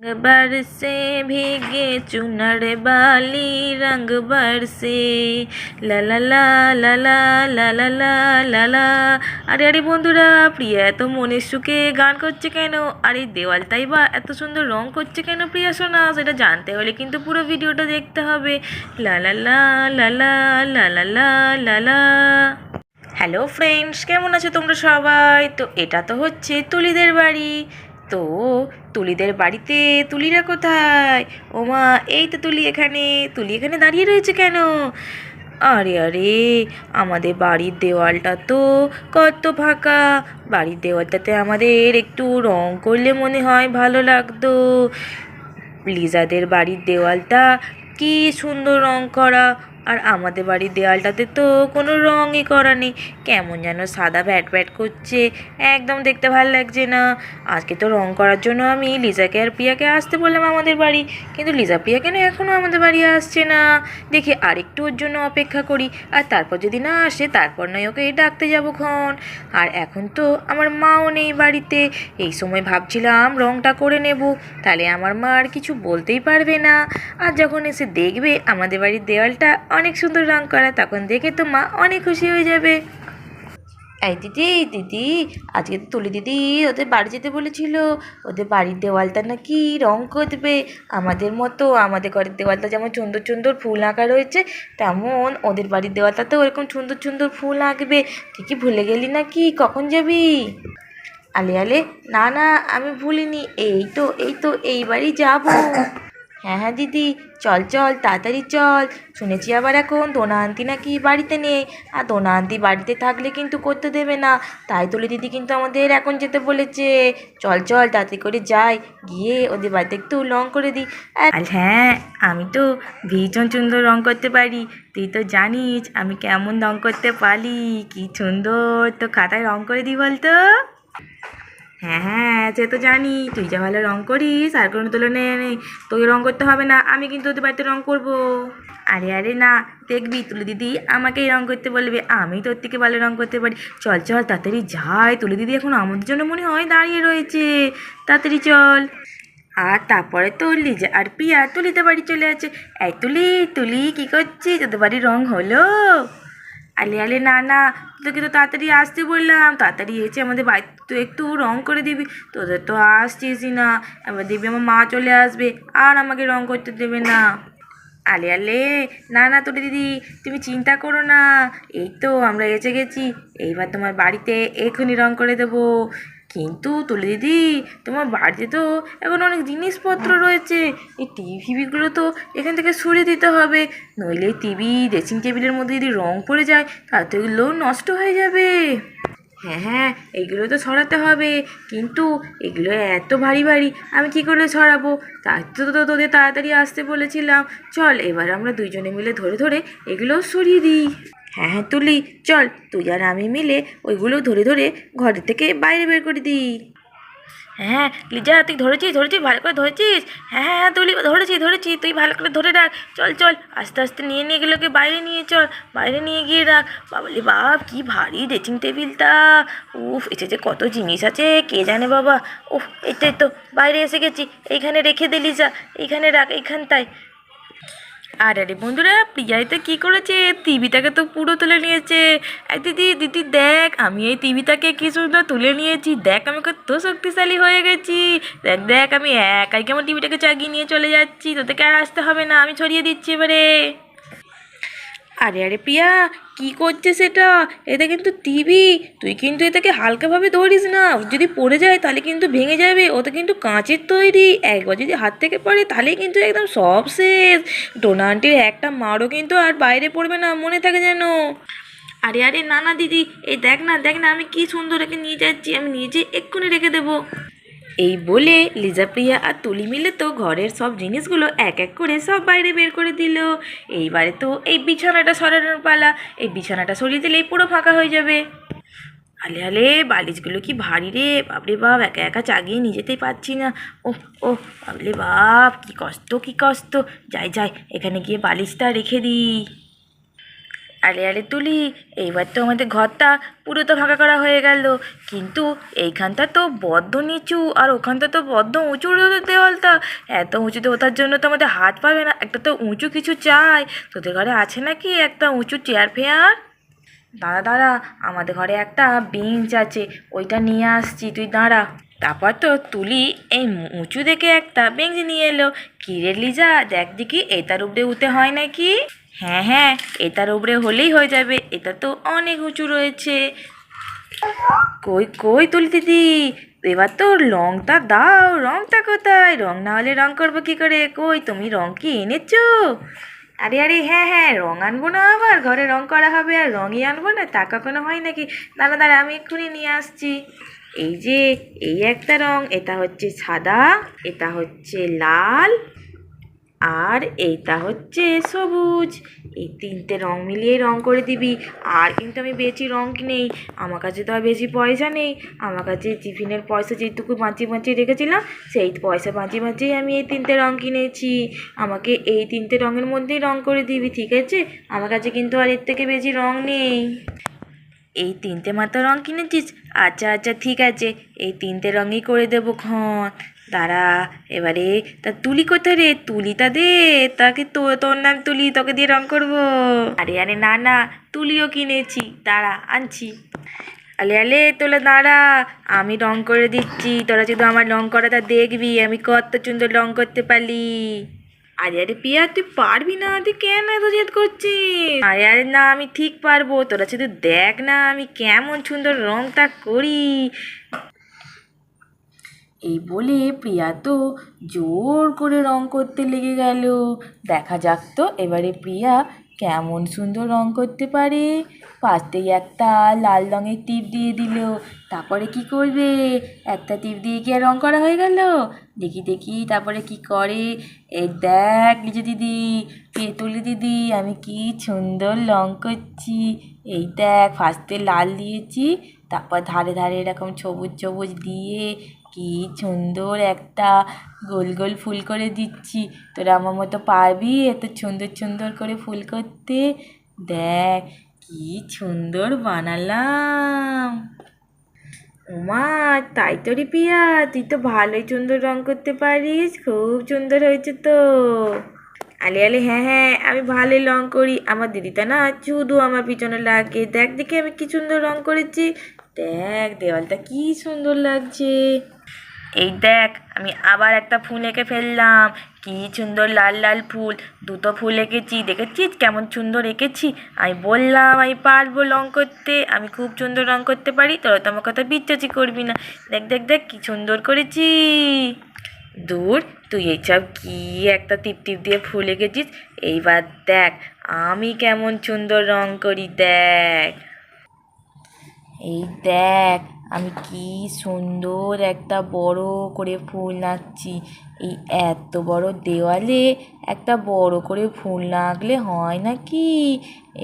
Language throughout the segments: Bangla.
बरसे भीगे चुनर बाली रंग बरसे লা লা লা লা লা লা লা লা লা লা। আরে আরে বন্ধুরা, প্রিয়া এত মনের সুখে গান করছে কেন? আর এই দেওয়ালটাই বা এত সুন্দর রং করছে কেন প্রিয়া সোনা? সেটা জানতে হলে কিন্তু পুরো ভিডিওটা দেখতে হবে। লা লা লা লা লা লা লা লা লা লা। হ্যালো ফ্রেন্ডস, কেমন আছো তোমরা সবাই? তো এটা তো হচ্ছে তুলিদের বাড়ি। তো তুলিদের বাড়িতে তুলিরা কোথায়? ওমা, এই তো তুলি এখানে। তুলি এখানে দাঁড়িয়ে রয়েছে কেন? আরে আরে, আমাদের বাড়ির দেওয়ালটা তো কত ফাঁকা। বাড়ির দেওয়ালটাতে আমাদের একটু রং করলে মনে হয় ভালো লাগতো। লিজাদের বাড়ির দেওয়ালটা কি সুন্দর রং করা, আর আমাদের বাড়ির দেওয়ালটাতে তো কোনো রঙই করা নেই। কেমন যেন সাদা ভ্যাট ভ্যাট করছে, একদম দেখতে ভালো লাগছে না। আজকে তো রং করার জন্য আমি লিজাকে আর প্রিয়াকে আসতে বললাম আমাদের বাড়ি, কিন্তু লিজা প্রিয়া কেন এখনও আমাদের বাড়ি আসছে না? দেখি আরেকটু ওর জন্য অপেক্ষা করি, আর তারপর যদি না আসে তারপর নয় ওকে ডাকতে যাবো ক্ষণ। আর এখন তো আমার মাও নেই বাড়িতে। এই সময় ভাবছিলাম রংটা করে নেব, তাহলে আমার মা আর কিছু বলতেই পারবে না। আর যখন এসে দেখবে আমাদের বাড়ির দেওয়ালটা অনেক সুন্দর রং করা, তখন দেখে তো মা অনেক খুশি হয়ে যাবে। এই দিদি দিদি, আজকে তো তুলি দিদি ওদের বাড়ি যেতে বলেছিল। ওদের বাড়ির দেওয়ালটা নাকি রং করবে আমাদের মতো। আমাদের ঘরের দেওয়ালটা যেমন সুন্দর সুন্দর ফুল আঁকা রয়েছে, তেমন ওদের বাড়ির দেওয়ালটাতেও এরকম সুন্দর সুন্দর ফুল আঁকবে। তুই কি ভুলে গেলি নাকি? কখন যাবি? আলে আলে, না না, আমি ভুলিনি। এই তো এইবারই যাবো। হ্যাঁ হ্যাঁ দিদি, চল চল তাড়াতাড়ি চল। শুনেছি আবার এখন দোনা আন্টি নাকি বাড়িতে নেই, আর দোনা আন্টি বাড়িতে থাকলে কিন্তু করতে দেবে না। তাই তুলি দিদি কিন্তু আমাদের এখন যেতে বলেছে। চল চল তাড়াতাড়ি করে যাই, গিয়ে ওদের বাড়িতে একটু রং করে দিই। আর হ্যাঁ, আমি তো ভীষণ সুন্দর রং করতে পারি। তুই তো জানিস আমি কেমন রং করতে পারি। কি সুন্দর তো খাতায় রং করে দিই বলতো। হ্যাঁ হ্যাঁ, সে তো জানি তুই যা ভালো রং করিস আর কোনো তুলনা নেই। তোকে রং করতে হবে না, আমি কিন্তু ওদের বাড়িতে রং করবো। আরে আরে না, দেখবি তুলি দিদি আমাকেই রং করতে বলবে, আমি তোর থেকে ভালো রং করতে পারি। চল চল তাড়াতাড়ি যাই, তুলি দিদি এখন আমাদের জন্য মনে হয় দাঁড়িয়ে রয়েছে। তাড়াতাড়ি চল। আর তারপরে তো লিজা আর পিয়া তুলিতে বাড়ি চলে আছে। এই তুলি, তুলি কী করছিস? তোদের বাড়ির রং হলো? আলে আলে, না না, তোকে তো তাড়াতাড়ি আসতে বললাম। তাড়াতাড়ি এসে আমাদের বাড়িতে তো একটু রং করে দিবি। তোদের তো আসছিসই না। এবার দেখবি আমার মা চলে আসবে আর আমাকে রং করতে দেবে না। আলে আলে, না না তোরে দিদি, তুমি চিন্তা করো না। এই তো আমরা এসে গেছি। এইবার তোমার বাড়িতে এখনই রং করে দেবো। কিন্তু তুলে দিদি, তোমার বাড়িতে তো এখন অনেক জিনিসপত্র রয়েছে। এই টিভিগুলো তো এখান থেকে সরিয়ে দিতে হবে, নইলে টিভি ড্রেসিং টেবিলের মধ্যে যদি রং পড়ে যায় তাহলে তো এগুলো নষ্ট হয়ে যাবে। হ্যাঁ হ্যাঁ, এইগুলো তো সরাতে হবে, কিন্তু এগুলো এত ভারী ভারী আমি কী করে সরাবো? তাই তো তোদের তাড়াতাড়ি আসতে বলেছিলাম। চল এবার আমরা দুইজনে মিলে ধরে ধরে এগুলো সরিয়ে দিই। হ্যাঁ হ্যাঁ তুলি, চল তুই আর আমি মিলে ওইগুলো ধরে ধরে ঘরের থেকে বাইরে বের করে দিই। হ্যাঁ লিজা, তুই ধরেছিস ধরেছিস, ভালো করে ধরেছিস? হ্যাঁ হ্যাঁ হ্যাঁ তুলি, ধরেছি, তুই ভালো করে ধরে রাখ। চল চল, আস্তে আস্তে নিয়ে নিয়ে এগুলোকে বাইরে নিয়ে চল, বাইরে নিয়ে গিয়ে রাখ। বাবালে বাপ, কি ভারী ড্রেসিং টেবিলটা! উফ, এসে যে কত জিনিস আছে কে জানে বাবা। উফ, এই তো বাইরে এসে গেছি। এইখানে রেখে দে লিজা, এইখানে রাখ, এইখানটায়। আর আরে বন্ধুরা, প্রিয়াই তো কী করেছে, টিভিটাকে তো পুরো তুলে নিয়েছে। এই দিদি দিদি দেখ, আমি এই টিভিটাকে কি সুন্দর তুলে নিয়েছি। দেখ আমি কত শক্তিশালী হয়ে গেছি। দেখ দেখ, আমি একাই কেমন টিভিটাকে চাগিয়ে নিয়ে চলে যাচ্ছি। তোদেরকে আর আসতে হবে না, আমি ছড়িয়ে দিচ্ছি এবারে। আরে আরে প্রিয়া, কি করছে সেটা? এটা কিন্তু টিভি, তুই কিন্তু এটাকে হালকাভাবে ধরিস না। যদি পড়ে যায় তাহলে কিন্তু ভেঙে যাবে। ওটা কিন্তু কাঁচের তৈরি, একবার যদি হাত থেকে পড়ে তাহলে কিন্তু একদম সব শেষ। ডোনা আন্টির একটা মারও কিন্তু আর বাইরে পড়বে না, মনে থাকে যেন। আরে আরে, না না দিদি, এই দেখ না দেখ না, আমি কি সুন্দর রেখে নিয়ে যাচ্ছি। আমি নিজে এক্ষুনি রেখে দেবো। এই বলে লিজা প্রিয়া আর তুলি মিলে তো ঘরের সব জিনিসগুলো এক এক করে সব বাইরে বের করে দিল। এইবারে তো এই বিছানাটা সরানোর পালা। এই বিছানাটা সরিয়ে দিলেই পুরো ফাঁকা হয়ে যাবে। আলে আলে, বালিশগুলো কি ভারী রে, বাপরে বাপ, একা একা চাগিয়ে নিয়ে যেতেই পারছি না। ও ও, বাপরে বাপ, কি কষ্ট কি কষ্ট। যাই যাই, এখানে গিয়ে বালিশটা রেখে দিই। আরে আরে তুলি, এইবার তো আমাদের ঘরটা পুরো তো ফাঁকা করা হয়ে গেল, কিন্তু এইখানটা তো বড্ড নিচু আর ওখানটা তো বড্ড উঁচু দেওয়ালটা। এত উঁচুতে ওঠার জন্য তো আমাদের হাত পাবে না, একটা তো উঁচু কিছু চাই। তোদের ঘরে আছে নাকি একটা উঁচু চেয়ার ফেয়ার? দাঁড়া দাঁড়া, আমাদের ঘরে একটা বেঞ্চ আছে, ওইটা নিয়ে আসছি, তুই দাঁড়া। তারপর তো তুলি এই উঁচু দেখে একটা বেঞ্চ নিয়ে এলো। কি রে লিজা, দেখ দেখি এটার উপরে উঠতে হয় নাকি? হ্যাঁ হ্যাঁ, এটার উপরে হলেই হয়ে যাবে, এটা তো অনেক উঁচু রয়েছে। কই কই তুলি দিদি, এবার তো রংটা দাও, রংটা কোথায়? রং না হলে রং করবো কি করে? কই তুমি রং কি এনেছো? আরে আরে হ্যাঁ হ্যাঁ, রং আনবো না আবার? ঘরে রং করা হবে আর রঙই আনবো না, তা কখনো হয় নাকি? দাঁড়া দাঁড়া, আমি এক্ষুনি নিয়ে আসছি। এই যে, এই একটা রং, এটা হচ্ছে সাদা, এটা হচ্ছে লাল, আর এইটা হচ্ছে সবুজ। এই তিনটে রং মিলিয়ে রং করে দিবি। আর কিন্তু আমি বেশি রং নেই, আমার কাছে তো আর বেশি পয়সা নেই। আমার কাছে টিফিনের পয়সা যেটুকু বাঁচিয়ে বাঁচিয়ে রেখেছিলাম, সেই পয়সা বাঁচিয়ে বাঁচিয়ে আমি এই তিনটে রং কিনেছি। আমাকে এই তিনটে রঙের মধ্যেই রং করে দিবি, ঠিক আছে? আমার কাছে কিন্তু আর এর থেকে বেশি রং নেই। এই তিনটে মাত্র রং কিনেছিস? আচ্ছা আচ্ছা ঠিক আছে, এই তিনটে রঙই করে দেবো ক্ষণ। দাঁড়া, এবারে তা তুলি কোথায় রে? তুলিটা দে, তাকে তো তোর নাম তুলি, তোকে দিয়ে রং করবো। আরে আরে না না, তুলিও কিনেছি, দাঁড়া আনছি। আলে আলে তোলা দাঁড়া, আমি রং করে দিচ্ছি, তোরা শুধু আমার রং করাটা দেখবি আমি কত সুন্দর রং করতে পারি। আরে আরে পিয়া, তুই পারবি না? তুই কেন এত জেদ করছিস? আরে আরে না, আমি ঠিক পারবো, তোরা শুধু দেখ না আমি কেমন সুন্দর রংটা করি। এই বলে প্রিয়া তো জোর করে রং করতে লেগে গেল। দেখা যাক তো এবারে প্রিয়া কেমন সুন্দর রং করতে পারে। ফার্স্টেই একটা লাল রঙের টিপ দিয়ে দিল। তারপরে কি করবে? একটা টিপ দিয়ে কি আর রং করা হয়ে গেল? দেখি দেখি তারপরে কি করে। এই দেখ লিজু দিদি, তুলি দিদি, আমি কি সুন্দর রং করছি। এই দেখ, ফার্স্টে লাল দিয়েছি, তারপর ধারে ধারে এরকম সবুজ সবুজ দিয়ে কি সুন্দর একটা গোল গোল ফুল করে দিচ্ছি। তোরা আমার মতো পারবি এত সুন্দর সুন্দর করে ফুল করতে? দেখ কি সুন্দর বানালাম। ওমা, তাই তো রে পিয়া, তুই তো ভালোই সুন্দর রং করতে পারিস, খুব সুন্দর হয়েছে তো। আলে আলে হ্যাঁ হ্যাঁ, আমি ভালোই রং করি। আমার দিদিটা না শুধু আমার পিছনে লাগে। দেখ দেখি আমি কি সুন্দর রং করেছি। দেখ দেওয়ালটা কি সুন্দর লাগছে। এই দেখ, আমি আবার একটা ফুল এঁকে ফেললাম। কি সুন্দর লাল লাল ফুল, দুটো ফুল এঁকেছি, দেখেছিস কেমন সুন্দর এঁকেছি? আমি বললাম আমি পারবো রং করতে, আমি খুব সুন্দর রং করতে পারি, তোরা তো আমার কথা বিশ্বাসই করবি না। দেখ দেখ দেখ কি সুন্দর করেছি। দূর, তুই এইসব কি একটা টিপ টিপ দিয়ে ফুল এঁকেছিস, এইবার দেখ আমি কেমন সুন্দর রং করি, দেখ। এই দেখ, আমি কি সুন্দর একটা বড় করে ফুল আঁকছি। এই এত বড় দেওয়ালে একটা বড় করে ফুল না আঁকলে হয় নাকি?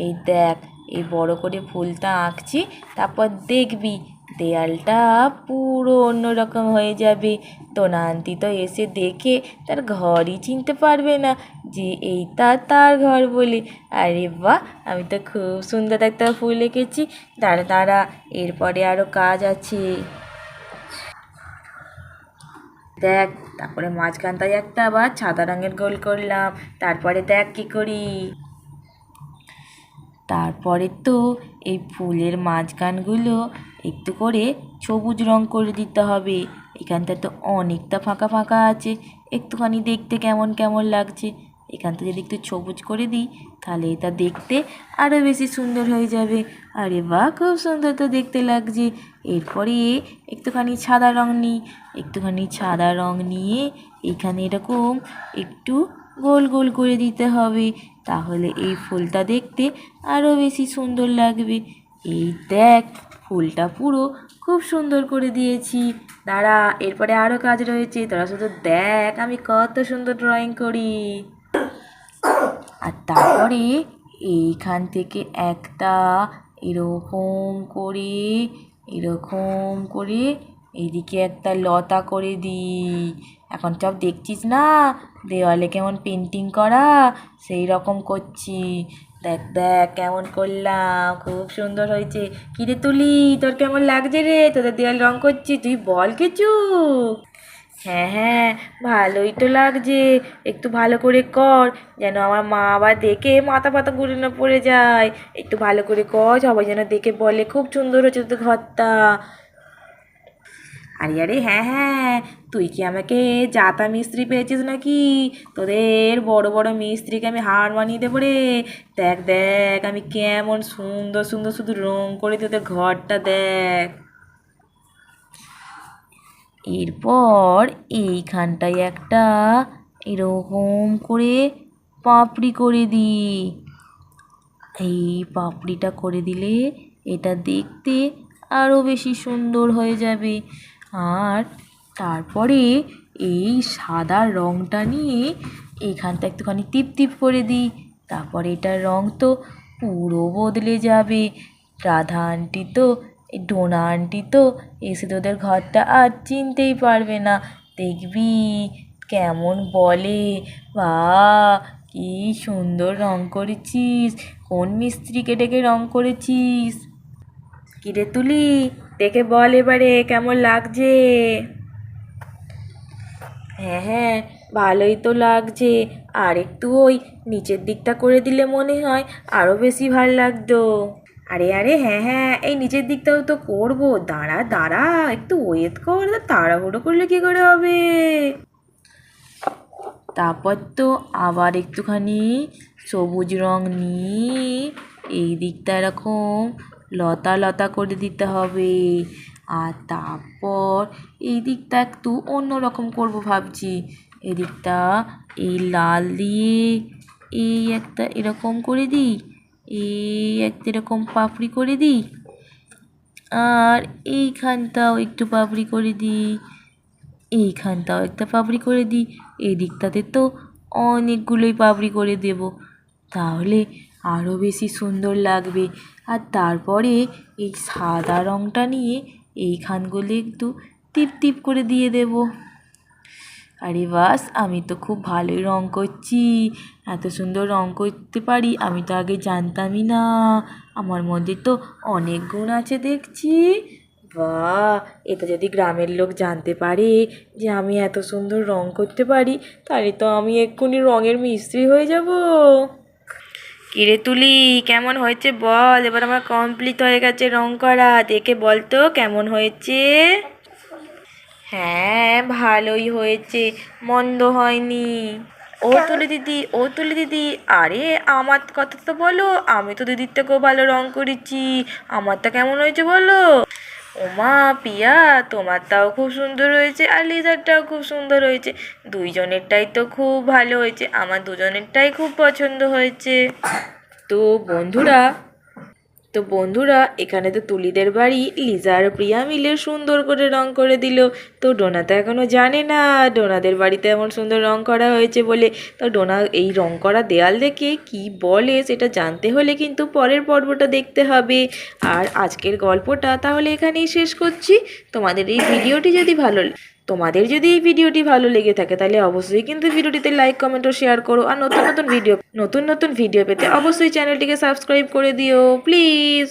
এই দেখ, এই বড় করে ফুলটা আঁকছি, তারপর দেখবি দেয়ালটা পুরো অন্যরকম হয়ে যাবে। তো নান্তি তো এসে দেখে তার ঘরই চিনতে পারবে না যে এইটা তার ঘর বলে। আরে বাহ, আমি তো খুব সুন্দর একটা ফুল এঁকেছি। দাঁড়া দাঁড়া, এরপরে আরও কাজ আছে। দেখ, তারপরে মাঝখানটায় একটা আবার সাদা রঙের গোল করলাম। তারপরে দেখ কি করি। তারপরে তো এই ফুলের মাঝখানগুলো একটু করে সবুজ রং করে দিতে হবে। এখানটা তো অনেকটা ফাঁকা ফাঁকা আছে, একটুখানি দেখতে কেমন কেমন লাগছে। এখানটা যদি একটু সবুজ করে দিই, তাহলে এটা দেখতে আরও বেশি সুন্দর হয়ে যাবে। আরে বাহ, খুব সুন্দর তো দেখতে লাগছে। এরপরে একটুখানি সাদা রং নিই, একটুখানি সাদা রং নিয়ে এখানে এরকম একটু গোল গোল করে দিতে হবে, তাহলে এই ফুলটা দেখতে আরও বেশি সুন্দর লাগবে। এই দেখ, ফুলটা পুরো খুব সুন্দর করে দিয়েছি। দাঁড়া, এরপরে আরও কাজ রয়েছে, তোরা শুধু দেখ আমি কত সুন্দর ড্রয়িং করি। আর তারপরে এইখান থেকে একটা এরকম করে, এরকম করে এইদিকে একটা লতা করে দিই। এখন সব দেখছিস না দেওয়ালে কেমন পেন্টিং করা, সেই রকম করছি। দেখ দেখ কেমন করলাম, খুব সুন্দর হয়েছে। কিরে তুলি, তোর কেমন লাগছে রে? তোদের দেয়াল রং করছি, তুই বল কিছু। হ্যাঁ হ্যাঁ, ভালোই তো লাগছে। একটু ভালো করে কর, যেন আমার মা আবার দেখে মাথা ফাতা ঘুরে না পড়ে যায়। একটু ভালো করে কর, সবাই যেন দেখে বলে খুব সুন্দর হয়েছে তোদের ঘরটা। আরে আরে হ্যাঁ হ্যাঁ, তুই কি আমাকে জাতা মিস্ত্রি পেয়েছিস নাকি? তোদের বড় বড় মিস্ত্রিকে আমি হার মানিয়ে দেবো রে। দেখ দেখ আমি কেমন সুন্দর সুন্দর শুধু রং করে তোদের ঘরটা দেখ। এরপর এইখানটায় একটা এরকম করে পাপড়ি করে দিই। এই পাপড়িটা করে দিলে এটা দেখতে আরও বেশি সুন্দর হয়ে যাবে। আর তারপরে এই সাদা রঙটা নিয়ে এইখানটা একটুখানি টিপ টিপ করে দিই। তারপরে এটার রঙ তো পুরো বদলে যাবে। রাধা আন্টি তো এই ডোনা আন্টি তো এসে তোদের ঘরটা আর চিনতেই পারবে না। দেখবি কেমন বলে, বাহ কি সুন্দর রং করেছিস, কোন মিস্ত্রিকে ডেকে রং করেছিস? কিরে তুলি, দেখে বল এবারে কেমন লাগছে। হ্যাঁ হ্যাঁ, ভালোই তো লাগছে। আর একটু ওই নিচের দিকটা করে দিলে মনে হয় আরও বেশি ভালো লাগতো। আরে আরে হ্যাঁ হ্যাঁ, এই নিচের দিকটাও তো করবো। দাঁড়া দাঁড়া, একটু ওয়েট কর, তাড়াহুড়ো করলে কি করে হবে। তারপর তো আবার একটুখানি সবুজ রং নিয়ে এই দিকটা এরকম লতা লতা করে দিতে হবে। আর তারপর এই দিকটা একটু অন্যরকম করব ভাবছি। এদিকটা এই লাল দিয়ে এই একটা এরকম করে দিই, এই একটা এরকম পাপড়ি করে দিই, আর এইখানটাও একটু পাপড়ি করে দিই, এইখানটাও একটা পাপড়ি করে দিই। এই দিকটাতে তো অনেকগুলোই পাপড়ি করে দেব, তাহলে আরও বেশি সুন্দর লাগবে। আর তারপরে এই সাদা রঙটা নিয়ে এইখানগুলো একটু টিপ টিপ করে দিয়ে দেব। আরে বাস, আমি তো খুব ভালোই রং করছি। এত সুন্দর রং করতে পারি আমি তো আগে জানতামই না। আমার মধ্যে তো অনেক গুণ আছে দেখছি। বাহ, এটা যদি গ্রামের লোক জানতে পারে যে আমি এত সুন্দর রং করতে পারি, তাহলে তো আমি এক্ষুনি রঙের মিস্ত্রি হয়ে যাব। কিরে তুলি, কেমন হয়েছে বল? এবার আমার কমপ্লিট হয়ে গেছে রং করা, দেখে বল তো কেমন হয়েছে। হ্যাঁ ভালোই হয়েছে, মন্দ হয়নি। ও তুলি দিদি, ও তুলি দিদি, আরে আমার কথা তো বলো, আমি তো দিদির থেকেও ভালো রং করেছি। আমারটা কেমন হয়েছে বলো। ওমা পিয়া, তোমারটাও খুব সুন্দর হয়েছে আর লিজারটাও খুব সুন্দর হয়েছে। দুইজনেরটাই তো খুব ভালো হয়েছে, আমার দুজনেরটাই খুব পছন্দ হয়েছে। তো বন্ধুরা এখানে তো তুলিদের বাড়ি লিজা আর প্রিয়া মিলে সুন্দর করে রং করে দিল। তো ডোনা তো এখনও জানে না ডোনাদের বাড়িতে এমন সুন্দর রং করা হয়েছে বলে। তো ডোনা এই রং করা দেয়াল দেখে কি বলে সেটা জানতে হলে কিন্তু পরের পর্বটা দেখতে হবে। আর আজকের গল্পটা তাহলে এখানেই শেষ করছি। তোমাদের যদি এই ভিডিওটি ভালো লেগে থাকে তাহলে অবশ্যই কিন্তু ভিডিওটিতে লাইক কমেন্ট ও শেয়ার করো। আর নতুন নতুন ভিডিও পেতে অবশ্যই চ্যানেলটিকে সাবস্ক্রাইব করে দিও প্লিজ।